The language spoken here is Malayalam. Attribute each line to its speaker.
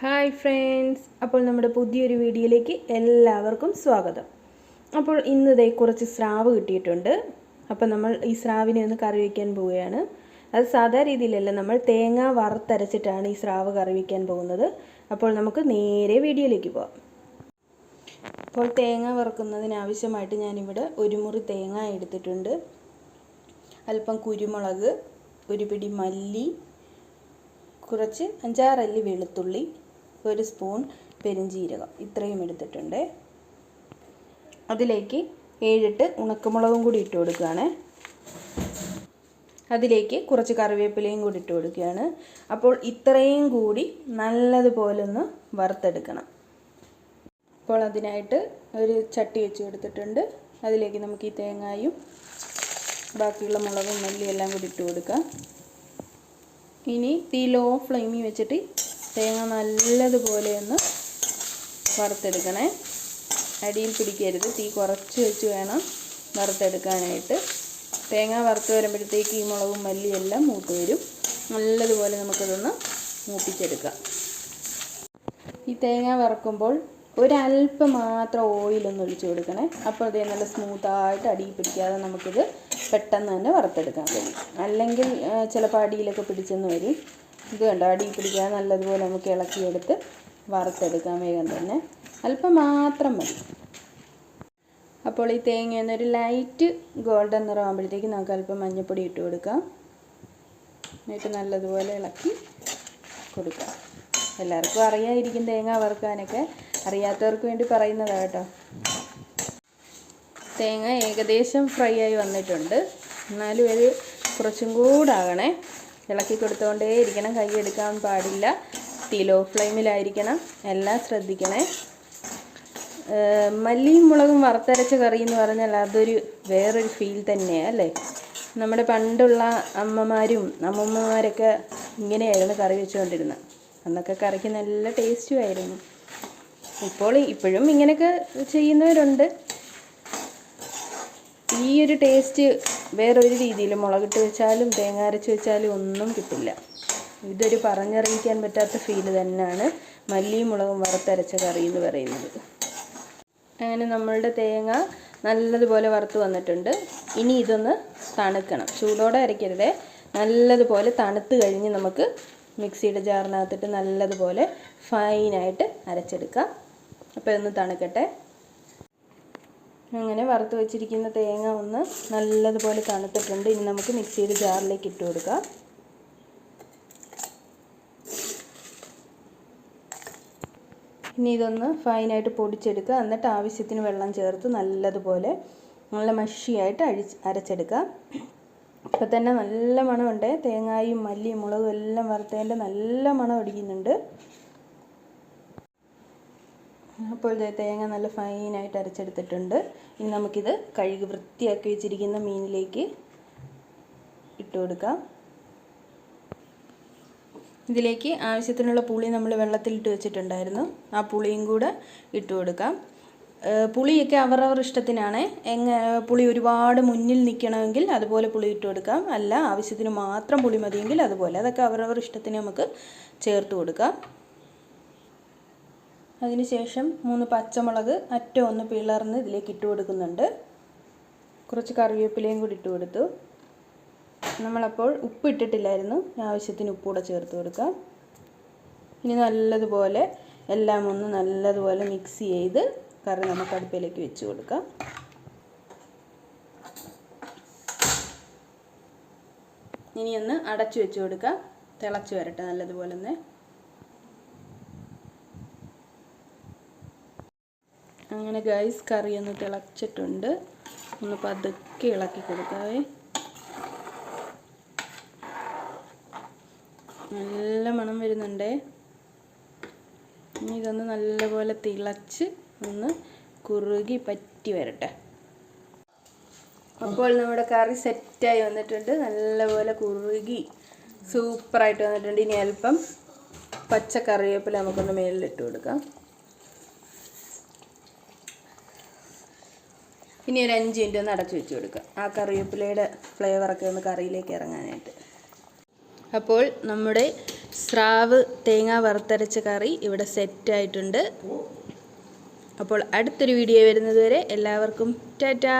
Speaker 1: ഹായ് ഫ്രണ്ട്സ്, അപ്പോൾ നമ്മുടെ പുതിയൊരു വീഡിയോയിലേക്ക് എല്ലാവർക്കും സ്വാഗതം. അപ്പോൾ ഇന്നതേ കുറച്ച് സ്രാവ് കിട്ടിയിട്ടുണ്ട്. അപ്പോൾ നമ്മൾ ഈ സ്രാവിനെ ഒന്ന് കറി വയ്ക്കാൻ പോവുകയാണ്. അത് സാധാ രീതിയിലല്ല, നമ്മൾ തേങ്ങ വറുത്തരച്ചിട്ടാണ് ഈ സ്രാവ് കറി വയ്ക്കാൻ പോകുന്നത്. അപ്പോൾ നമുക്ക് നേരെ വീഡിയോയിലേക്ക് പോകാം. അപ്പോൾ തേങ്ങ വറുക്കുന്നതിനാവശ്യമായിട്ട് ഞാനിവിടെ ഒരു മുറി തേങ്ങ എടുത്തിട്ടുണ്ട്. അല്പം കുരുമുളക്, ഒരു പിടി മല്ലി, കുറച്ച് 5-6 അല്ലി വെളുത്തുള്ളി, ഒരു സ്പൂൺ പെരുംജീരകം, ഇത്രയും എടുത്തിട്ടുണ്ട്. അതിലേക്ക് 7-8 ഉണക്കമുളകും കൂടി ഇട്ട് കൊടുക്കുകയാണ്. അതിലേക്ക് കുറച്ച് കറിവേപ്പിലയും കൂടി ഇട്ട് കൊടുക്കുകയാണ്. അപ്പോൾ ഇത്രയും കൂടി നല്ലതുപോലെ ഒന്ന് വറുത്തെടുക്കണം. അപ്പോൾ അതിനായിട്ട് ഒരു ചട്ടി വെച്ച് കൊടുത്തിട്ടുണ്ട്. അതിലേക്ക് നമുക്ക് ഈ തേങ്ങയും ബാക്കിയുള്ള മുളകും മല്ലിയും എല്ലാം കൂടി ഇട്ട് കൊടുക്കാം. ഇനി തീ ലോ ഫ്ലെയിമിൽ വെച്ചിട്ട് തേങ്ങ നല്ലതുപോലെ ഒന്ന് വറുത്തെടുക്കണേ. അടിയിൽ പിടിക്കരുത്, തീ കുറച്ച് വെച്ച് വേണം വറുത്തെടുക്കാനായിട്ട്. തേങ്ങ വറുത്ത് വരുമ്പോഴത്തേക്ക് ഈ മുളകും മല്ലിയും എല്ലാം മൂത്ത് വരും. നല്ലതുപോലെ നമുക്കതൊന്ന് മൂപ്പിച്ചെടുക്കാം. ഈ തേങ്ങ വറുക്കുമ്പോൾ ഒരല്പം മാത്രം ഓയിലൊന്ന് ഒഴിച്ച് കൊടുക്കണേ. അപ്പോൾ അതേ നല്ല സ്മൂത്തായിട്ട് അടിയിൽ പിടിക്കാതെ നമുക്കിത് പെട്ടെന്ന് തന്നെ വറുത്തെടുക്കാൻ കഴിയും. അല്ലെങ്കിൽ ചിലപ്പോൾ അടിയിലൊക്കെ പിടിച്ചെന്ന് വരും. ഇത് കണ്ടോ, അടിയിൽ പിടിക്കാതെ നല്ലതുപോലെ നമുക്ക് ഇളക്കിയെടുത്ത് വറുത്തെടുക്കാം വേഗം തന്നെ. അല്പം മാത്രം മതി. അപ്പോൾ ഈ തേങ്ങയൊന്നൊരു ലൈറ്റ് ഗോൾഡൻ നിറമാകുമ്പോഴത്തേക്ക് നമുക്ക് അല്പം മഞ്ഞൾപ്പൊടി ഇട്ട് കൊടുക്കാം. എന്നിട്ട് നല്ലതുപോലെ ഇളക്കി കൊടുക്കാം. എല്ലാവർക്കും അറിയാതിരിക്കും തേങ്ങ വറുക്കാനൊക്കെ, അറിയാത്തവർക്ക് വേണ്ടി പറയുന്നതാണ് കേട്ടോ. തേങ്ങ ഏകദേശം ഫ്രൈ ആയി വന്നിട്ടുണ്ട്. എന്നാലും ഒരു കുറച്ചും കൂടെ ആകണേ. ഇളക്കി കൊടുത്തുകൊണ്ടേ ഇരിക്കണം, കൈ എടുക്കാൻ പാടില്ല. തീ ലോ ഫ്ലെയിമിലായിരിക്കണം. എല്ലാം ശ്രദ്ധിക്കണേ. മല്ലിയും മുളകും വറുത്തരച്ച കറി എന്ന് പറഞ്ഞാൽ അതൊരു വേറൊരു ഫീൽ തന്നെയാണ് അല്ലേ. നമ്മുടെ പണ്ടുള്ള അമ്മമാരും അമ്മമ്മമാരൊക്കെ ഇങ്ങനെയായിരുന്നു കറി വെച്ചുകൊണ്ടിരുന്നത്. അന്നൊക്കെ കറിക്ക് നല്ല ടേസ്റ്റുമായിരുന്നു. ഇപ്പോഴും ഇങ്ങനെയൊക്കെ ചെയ്യുന്നവരുണ്ട്. ഈ ഒരു ടേസ്റ്റ് വേറൊരു രീതിയിൽ മുളകിട്ട് വെച്ചാലും തേങ്ങ അരച്ച് വെച്ചാലും ഒന്നും കിട്ടില്ല. ഇതൊരു പറഞ്ഞറിയിക്കാൻ പറ്റാത്ത ഫീല് തന്നെയാണ് മല്ലിയും മുളകും വറുത്തരച്ച കറി എന്ന് പറയുന്നത്. അങ്ങനെ നമ്മളുടെ തേങ്ങ നല്ലതുപോലെ വറുത്ത് വന്നിട്ടുണ്ട്. ഇനി ഇതൊന്ന് തണുക്കണം. ചൂടോടെ അരയ്ക്കരുത്, നല്ലതുപോലെ തണുത്ത് കഴിഞ്ഞ് നമുക്ക് മിക്സിയുടെ ജാറിനകത്തിട്ട് നല്ലതുപോലെ ഫൈനായിട്ട് അരച്ചെടുക്കാം. അപ്പോൾ ഇതൊന്ന് തണുക്കട്ടെ. അങ്ങനെ വറുത്ത് വെച്ചിരിക്കുന്ന തേങ്ങ ഒന്ന് നല്ലതുപോലെ തണുത്തിട്ടുണ്ട്. ഇനി നമുക്ക് മിക്സിയുടെ ജാറിലേക്ക് ഇട്ട് കൊടുക്കാം. ഇനി ഇതൊന്ന് ഫൈനായിട്ട് പൊടിച്ചെടുക്കുക. എന്നിട്ട് ആവശ്യത്തിന് വെള്ളം ചേർത്ത് നല്ലതുപോലെ നല്ല മഷിയായിട്ട് അരച്ചെടുക്കുക. ഇപ്പം തന്നെ നല്ല മണമുണ്ട്. തേങ്ങയും മല്ലിയും മുളകും എല്ലാം വറുത്തതിൻ്റെ നല്ല മണം അടിക്കുന്നുണ്ട്. അപ്പോൾ തേങ്ങ നല്ല ഫൈനായിട്ട് അരച്ചെടുത്തിട്ടുണ്ട്. ഇനി നമുക്കിത് കഴുകി വൃത്തിയാക്കി വെച്ചിരിക്കുന്ന മീനിലേക്ക് ഇട്ട് കൊടുക്കാം. ഇതിലേക്ക് ആവശ്യത്തിനുള്ള പുളി നമ്മൾ വെള്ളത്തിലിട്ട് വെച്ചിട്ടുണ്ടായിരുന്നു. ആ പുളിയും കൂടെ ഇട്ട് കൊടുക്കാം. പുളിയൊക്കെ അവരവർ ഇഷ്ടത്തിനാണ്. പുളി ഒരുപാട് മുന്നിൽ നിൽക്കണമെങ്കിൽ അതുപോലെ പുളി ഇട്ട് കൊടുക്കാം. അല്ല, ആവശ്യത്തിന് മാത്രം പുളി മതിയെങ്കിൽ അതുപോലെ. അതൊക്കെ അവരവർ ഇഷ്ടത്തിന് നമുക്ക് ചേർത്ത് കൊടുക്കാം. അതിനുശേഷം 3 പച്ചമുളക് അറ്റം ഒന്ന് പിളർന്ന് ഇതിലേക്ക് ഇട്ട് കൊടുക്കുന്നുണ്ട്. കുറച്ച് കറിവേപ്പിലയും കൂടി ഇട്ട് കൊടുത്തു. നമ്മളപ്പോൾ ഉപ്പ് ഇട്ടിട്ടില്ലായിരുന്നു. ആവശ്യത്തിന് ഉപ്പ് കൂടെ ചേർത്ത് കൊടുക്കാം. ഇനി നല്ലതുപോലെ എല്ലാം ഒന്ന് നല്ലതുപോലെ മിക്സ് ചെയ്ത് കറി നമുക്ക് അടുപ്പിലേക്ക് വെച്ച് കൊടുക്കാം. ഇനി ഒന്ന് അടച്ചു വെച്ച് കൊടുക്കാം. തിളച്ച് വരട്ടെ നല്ലതുപോലെ ഒന്ന്. അങ്ങനെ ഗൈസ്, കറി ഒന്ന് തിളച്ചിട്ടുണ്ട്. ഒന്ന് പതുക്കെ ഇളക്കി കൊടുക്കാവേ. നല്ല മണം വരുന്നുണ്ടേ. ഇനി ഇതൊന്ന് നല്ലപോലെ തിളച്ച് ഒന്ന് കുറുകി പറ്റി വരട്ടെ. അപ്പോൾ നമ്മുടെ കറി സെറ്റായി വന്നിട്ടുണ്ട്. നല്ലപോലെ കുറുകി സൂപ്പറായിട്ട് വന്നിട്ടുണ്ട്. ഇനി അല്പം പച്ച കറിവേപ്പില നമുക്കൊന്ന് മേലിലിട്ട് കൊടുക്കാം. ഇനി ഒരു 5 മിനിറ്റ് ഒന്ന് അടച്ചു വെച്ച് കൊടുക്കുക. ആ കറിവേപ്പിലയുടെ ഫ്ലേവറൊക്കെ ഒന്ന് കറിയിലേക്ക് ഇറങ്ങാനായിട്ട്. അപ്പോൾ നമ്മുടെ സ്രാവ് തേങ്ങ വറുത്തരച്ച കറി ഇവിടെ സെറ്റായിട്ടുണ്ട്. അപ്പോൾ അടുത്തൊരു വീഡിയോ വരുന്നത് വരെ എല്ലാവർക്കും ടാറ്റാ.